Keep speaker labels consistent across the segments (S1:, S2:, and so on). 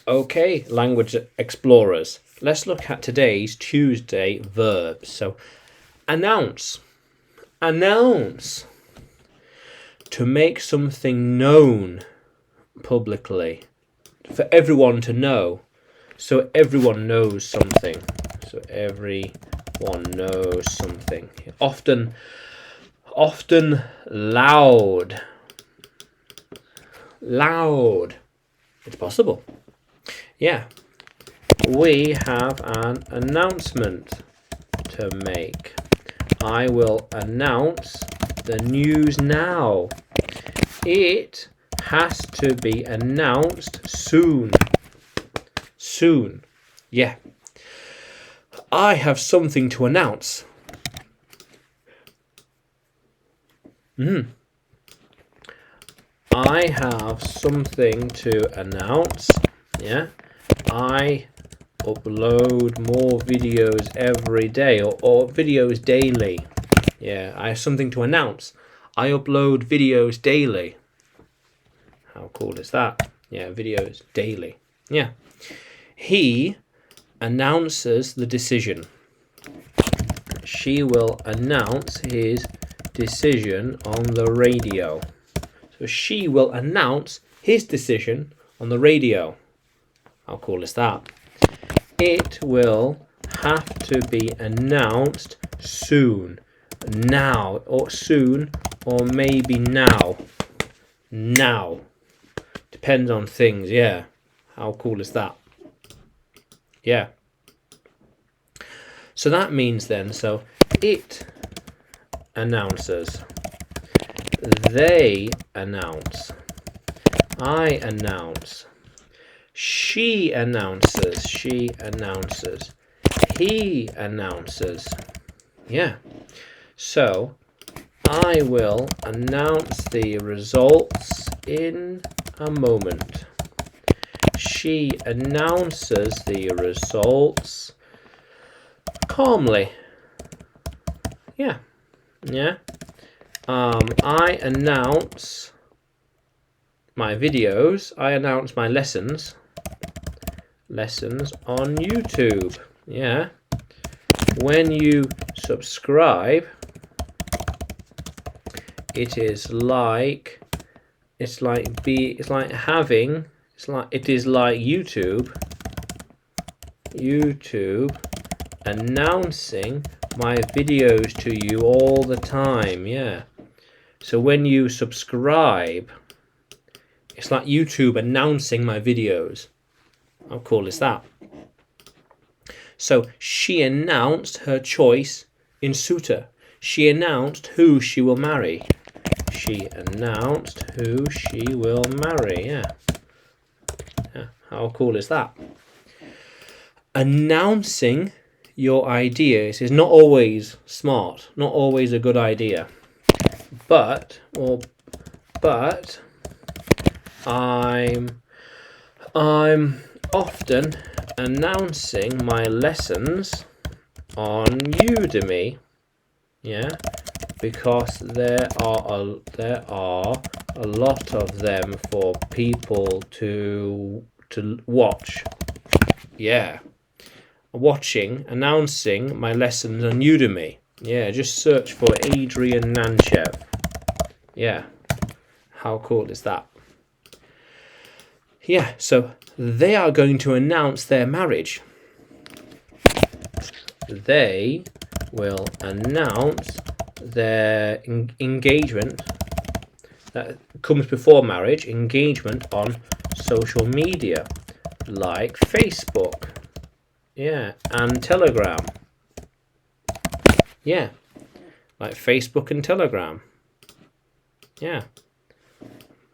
S1: Okay, language explorers. Let's look at today's Tuesday verbs. So, announce. Announce. To make something known publicly. For everyone to know. So everyone knows something. So everyone knows something. Often loud. Loud. It's possible. Yeah. We have an announcement to make. I will announce the news now. It has to be announced soon. Soon. Yeah. I have something to announce. I have something to announce. Yeah. I upload more videos every day or videos daily. Yeah, I have something to announce. I upload videos daily. How cool is that? Yeah, videos daily. Yeah. He announces the decision. She will announce his decision on the radio. So she will announce his decision on the radio. How cool is that? It will have to be announced soon. Now, or soon, or maybe now. Now. Depends on things, yeah. How cool is that? Yeah. So that means then, so it announces. They announce. I announce. She announces. She announces. He announces. Yeah. So I will announce the results in a moment. She announces the results calmly. Yeah. Yeah. I announce my videos. I announce my lessons on YouTube. Yeah. When you subscribe, it is like YouTube announcing my videos to you all the time. Yeah. So when you subscribe, it's like YouTube announcing my videos. How cool is that? So she announced her choice in suitor. She announced who she will marry. She announced who she will marry. Yeah. How cool is that? Announcing your ideas is not always smart, not always a good idea. But I'm often announcing my lessons on Udemy. Yeah, because there are a lot of them for people to watch. Yeah, announcing my lessons on Udemy. Yeah, just search for Adrian Nanchev. Yeah, how cool is that? Yeah, so they are going to announce their marriage. They will announce their engagement that comes before marriage, engagement on social media like Facebook, yeah, and Telegram. Yeah, like Facebook and Telegram. Yeah,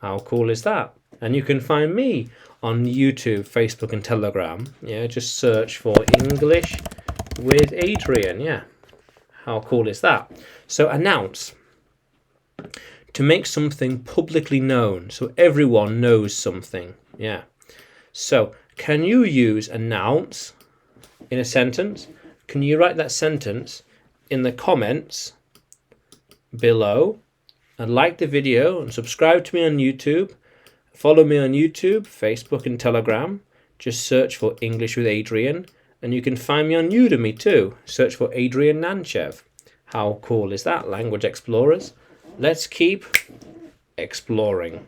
S1: how cool is that? And you can find me on YouTube, Facebook and Telegram. Yeah, just search for English with Adrian. Yeah, how cool is that? So announce. To make something publicly known, so everyone knows something. Yeah. So can you use announce in a sentence? Can you write that sentence in the comments below? And like the video and subscribe to me on YouTube. Follow me on YouTube, Facebook and Telegram. just search for English with Adrian, and you can find me on Udemy too. Search for Adrian Nanchev. How cool is that, language explorers? Let's keep exploring.